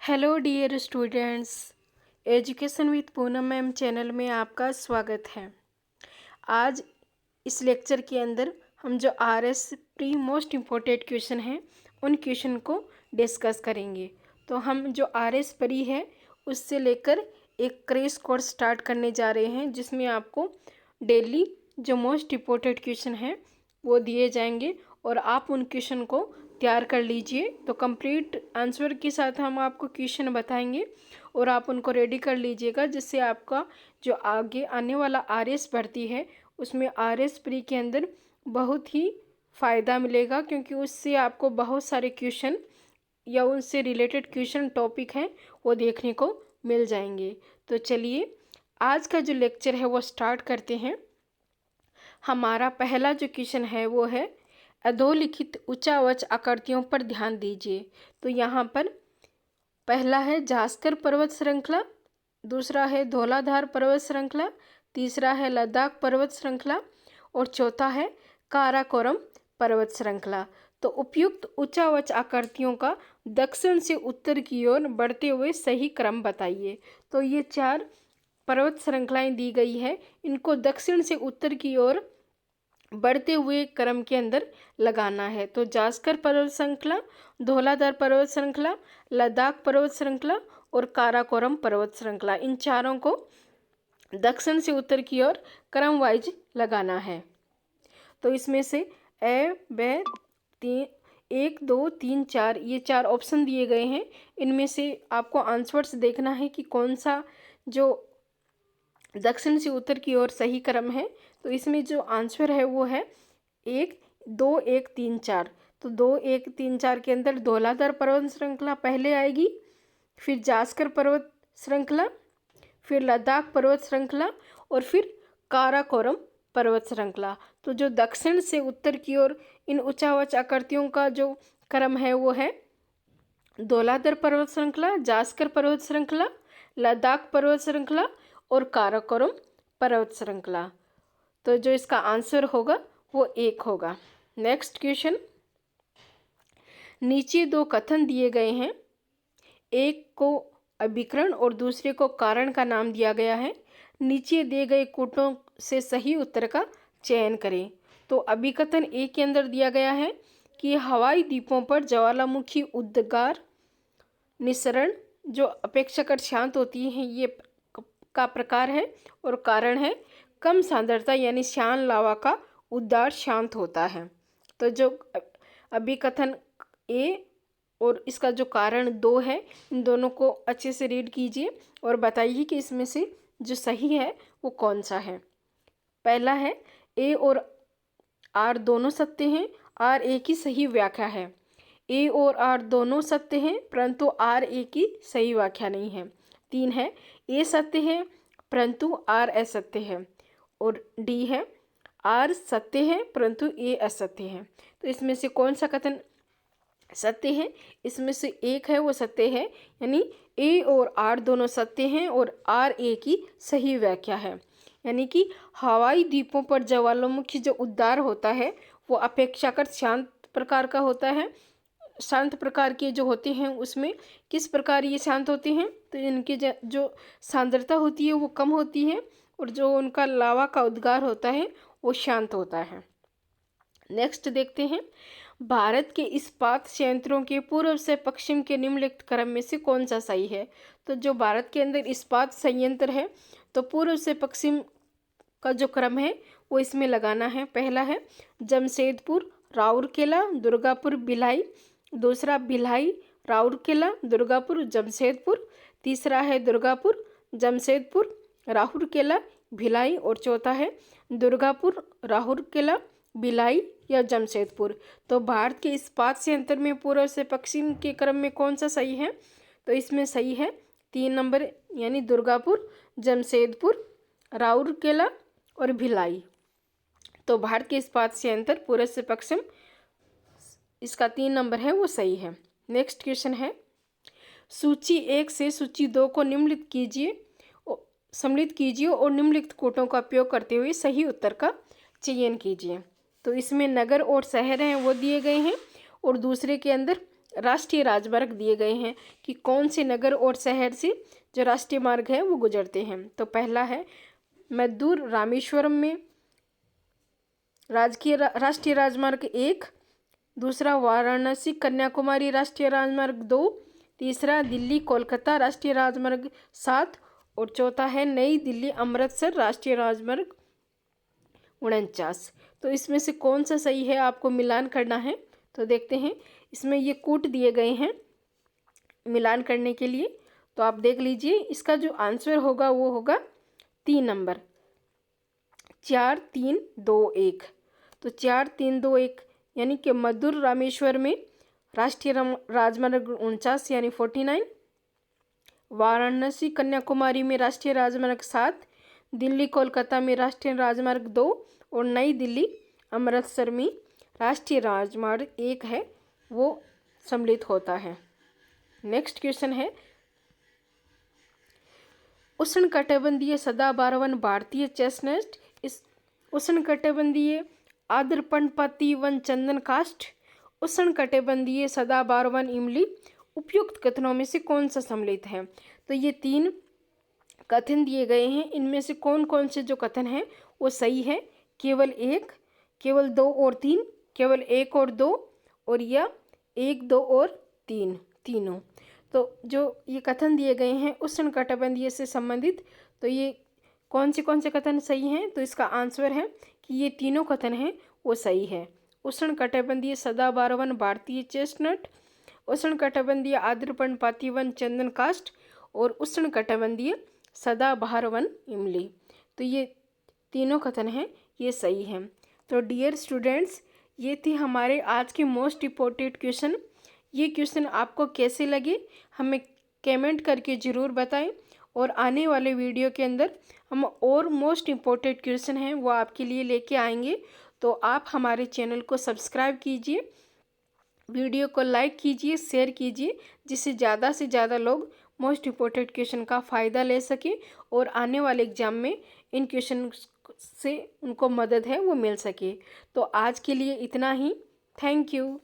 Hello dear students, education with Poonam ma'am channel में आपका स्वागत है। आज इस लेक्चर के अंदर हम जो RS pre most important question हैं उन क्वेश्चन को डिस्कस करेंगे। तो हम जो आरएस प्री है उससे लेकर एक क्रैश कोर्स स्टार्ट करने जा रहे हैं, जिसमें आपको डेली जो मोस्ट इम्पोर्टेंट क्वेश्चन हैं वो दिए जाएंगे और आप उन क्वेश्चन को तैयार कर लीजिए। तो कंप्लीट आंसर के साथ हम आपको क्वेश्चन बताएंगे और आप उनको रेडी कर लीजिएगा, जिससे आपका जो आगे आने वाला आरएस भर्ती है उसमें आरएस प्री के अंदर बहुत ही फ़ायदा मिलेगा, क्योंकि उससे आपको बहुत सारे क्वेश्चन या उनसे रिलेटेड क्वेश्चन टॉपिक हैं वो देखने को मिल जाएंगे। तो चलिए आज का जो लेक्चर है वो स्टार्ट करते हैं। हमारा पहला जो क्वेश्चन है वो है अधोलिखित उच्चावच आकृतियों पर ध्यान दीजिए। तो यहाँ पर पहला है जास्कर पर्वत श्रृंखला, दूसरा है धौलाधार पर्वत श्रृंखला, तीसरा है लद्दाख पर्वत श्रृंखला और चौथा है काराकोरम पर्वत श्रृंखला। तो उपयुक्त उच्चावच आकृतियों का दक्षिण से उत्तर की ओर बढ़ते हुए सही क्रम बताइए। तो ये 4 पर्वत श्रृंखलाएं दी गई है, इनको दक्षिण से उत्तर की ओर बढ़ते हुए क्रम के अंदर लगाना है। तो जास्कर पर्वत श्रृंखला, धौलाधार पर्वत श्रृंखला, लद्दाख पर्वत श्रृंखला और काराकोरम पर्वत श्रृंखला, इन चारों को दक्षिण से उत्तर की ओर क्रम वाइज लगाना है। तो इसमें से ए बे 1 2 3 4 ये 4 ऑप्शन दिए गए हैं। इनमें से आपको आंसर्स देखना है कि कौन सा जो दक्षिण से उत्तर की ओर सही क्रम है। तो इसमें जो आंसर है वो है 1 2 1 3 4। तो 2 1 3 4 के अंदर धौलाधार पर्वत श्रृंखला पहले आएगी, फिर जास्कर पर्वत श्रृंखला, फिर लद्दाख पर्वत श्रृंखला और फिर काराकोरम पर्वत श्रृंखला। तो जो दक्षिण से उत्तर की ओर इन उच्चावच आकृतियों का जो क्रम है वो है धौलाधार पर्वत श्रृंखला, जास्कर पर्वत श्रृंखला, लद्दाख पर्वत श्रृंखला और काराकोरम पर्वत श्रृंखला। तो जो इसका आंसर होगा वो 1 होगा। नेक्स्ट क्वेश्चन, नीचे 2 कथन दिए गए हैं, एक को अभिकरण और दूसरे को कारण का नाम दिया गया है। नीचे दिए गए कूटों से सही उत्तर का चयन करें। तो अभिकथन ए के अंदर दिया गया है कि हवाई द्वीपों पर ज्वालामुखी उद्गार निस्सरण जो अपेक्षाकृत शांत होती है ये का प्रकार है, और कारण है कम सांद्रता यानी श्यान लावा का उद्गार शांत होता है। तो जो अभिकथन ए और इसका जो कारण 2 है, इन दोनों को अच्छे से रीड कीजिए और बताइए कि इसमें से जो सही है वो कौन सा है। पहला है ए और आर दोनों सत्य हैं, आर ए की सही व्याख्या है। ए और आर दोनों सत्य हैं परंतु आर ए की सही व्याख्या नहीं है। 3 है ए सत्य है परंतु आर असत्य है। और डी है आर सत्य है परंतु ए असत्य है। तो इसमें से कौन सा कथन सत्य है? इसमें से एक है वो सत्य है, यानी ए और आर दोनों सत्य हैं और आर ए की सही व्याख्या है। यानी कि हवाई द्वीपों पर ज्वालामुखी जो उद्गार होता है वो अपेक्षाकृत शांत प्रकार का होता है। शांत प्रकार के जो होते हैं उसमें किस प्रकार ये शांत होते हैं? तो इनकी जो सांद्रता होती है वो कम होती है और जो उनका लावा का उद्गार होता है वो शांत होता है। नेक्स्ट देखते हैं, भारत के इस्पात संयंत्रों के पूर्व से पश्चिम के निम्नलिखित क्रम में से कौन सा सही है? तो जो भारत के अंदर इस्पात संयंत्र है तो पूर्व से पश्चिम का जो क्रम है वो इसमें लगाना है। पहला है जमशेदपुर, राउरकेला, दुर्गापुर, भिलाई, दूसरा भिलाई, राउरकेला, दुर्गापुर, जमशेदपुर, तीसरा है दुर्गापुर, जमशेदपुर, राउरकेला, भिलाई और चौथा है दुर्गापुर, राउरकेला, भिलाई या जमशेदपुर। तो भारत के इस्पात संयंत्र में पूर्व से पश्चिम के क्रम में कौन सा सही है? तो इसमें सही है 3 नंबर, यानी दुर्गापुर, जमशेदपुर, राउरकेला और भिलाई। तो भारत के इस्पात संयंत्र पूर्व से पश्चिम, इसका 3 नंबर है वो सही है। नेक्स्ट क्वेश्चन है, सूची 1 से सूची 2 को सम्मिलित कीजिए और निम्नलिखित कोटों का उपयोग करते हुए सही उत्तर का चयन कीजिए। तो इसमें नगर और शहर हैं वो दिए गए हैं और दूसरे के अंदर राष्ट्रीय राजमार्ग दिए गए हैं कि कौन से नगर और शहर से जो राष्ट्रीय मार्ग है वो गुजरते हैं। तो पहला है मद्दूर रामेश्वरम में राष्ट्रीय राजमार्ग 1, दूसरा वाराणसी कन्याकुमारी राष्ट्रीय राजमार्ग 2, तीसरा दिल्ली कोलकाता राष्ट्रीय राजमार्ग 7 और चौथा है नई दिल्ली अमृतसर राष्ट्रीय राजमार्ग 49। तो इसमें से कौन सा सही है आपको मिलान करना है। तो देखते हैं, इसमें ये कूट दिए गए हैं मिलान करने के लिए। तो आप देख लीजिए, इसका जो आंसर होगा वो होगा 3 नंबर, 4 3 2 1। तो 4 3 2 1 यानी कि मद्दूर रामेश्वर में राष्ट्रीय राजमार्ग 49 यानी 49, वाराणसी कन्याकुमारी में राष्ट्रीय राजमार्ग 7, दिल्ली कोलकाता में राष्ट्रीय राजमार्ग 2 और नई दिल्ली अमृतसर में राष्ट्रीय राजमार्ग 1 है वो सम्मिलित होता है। नेक्स्ट क्वेश्चन है, उष्णकटिबंधीय सदाबहार वन भारतीय चेस्टनट, इस उष्णकटिबंधीय आर्द्रपर्णपाती वन चंदन काष्ठ, उष्णकटिबंधीय सदाबहार वन इमली उपयुक्त कथनों में से कौन सा सम्मिलित है। तो ये 3 कथन दिए गए हैं, इनमें से कौन कौन से जो कथन हैं वो सही है। केवल 1, केवल 2 और 3, केवल 1 और 2 और या 1 2 और 3 तीनों। तो जो ये कथन दिए गए हैं उष्णकटिबंधीय से संबंधित, तो ये कौन से कथन सही हैं। तो इसका आंसर है कि ये तीनों कथन हैं वो सही है। उष्णकटिबंधीय सदाबहार वन भारतीय चेस्टनट, उष्णकटिबंधीय आर्द्रपर्णपाती वन चंदन काष्ठ और उष्णकटिबंधीय सदाबहार वन इमली। तो ये तीनों कथन हैं ये सही हैं। तो डियर स्टूडेंट्स, ये थे हमारे आज के मोस्ट इम्पोर्टेंट क्वेश्चन। ये क्वेश्चन आपको कैसे लगे हमें कमेंट करके ज़रूर बताएं और आने वाले वीडियो के अंदर हम और मोस्ट इम्पोर्टेंट क्वेश्चन हैं वो आपके लिए लेके आएंगे। तो आप हमारे चैनल को सब्सक्राइब कीजिए, वीडियो को लाइक कीजिए, शेयर कीजिए, जिससे ज़्यादा से ज़्यादा लोग मोस्ट इम्पोर्टेंट क्वेश्चन का फ़ायदा ले सकें और आने वाले एग्ज़ाम में इन क्वेश्चन से उनको मदद है वो मिल सके। तो आज के लिए इतना ही। Thank you.